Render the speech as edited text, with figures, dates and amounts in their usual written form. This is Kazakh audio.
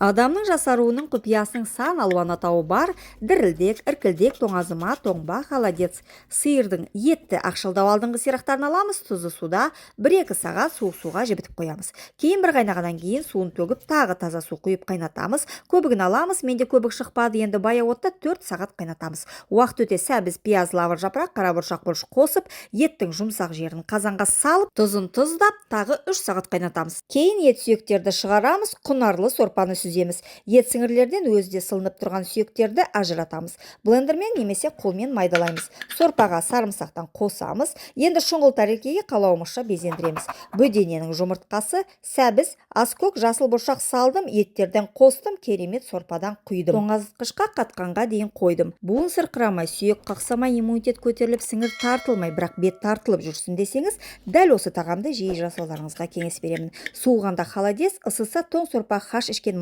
Адамның жасаруының құпиясының сан алуан атауы бар. Дірілдек, іркілдек, тоңазыма, тоңба, холодец. Сиырдың етті ақшылдау алдыңғы сирақтарын аламыз, тұзды суда 1-2 сағат суық суға жібітіп қоямыз. Кейін бір қайнағаннан кейін суын төгіп, тағы таза су құйып қайнатамыз. Көбігін аламыз, менде көбік шықпады, енді баяу отта 4 сағат қайнатамыз. Уақыт өте сәбіз, пияз, лавр жапырақ, қарабұршақ бұрыш қосып, еттің жұмсақ жерін қазанға салып, тұзын тұздап, тағы 3 сағат қайнатамыз. Кейін ет сүйектерді шығарамыз, құнарлы сорпаны сүземіз. Ет сіңірлерден өзде сылынып тұрған сүйектерді ажыратамыз. Блендермен немесе қолмен майдалаймыз. Сорпаға сарымсақтан қосамыз. Енді шұңғыл тәрелкеге қалауымызша безендіреміз. Бөдененің жұмыртқасы, сәбіз, аскөк, жасыл бұршақ салдым, еттерден қостым, керемет сорпадан құйдым. Тоңазытқышқа қатқанға дейін қойдым. Буын сырқырамай, сүйек қақсамай, иммунитет көтеріліп, сіңір тартылмай, бірақ бет тартылып жүрсін десеңіз, дәл осы тағамды жиі жасауларыңызға кеңес беремін. Суығанда холодец, ысыса тоң сорпа хаш ішкен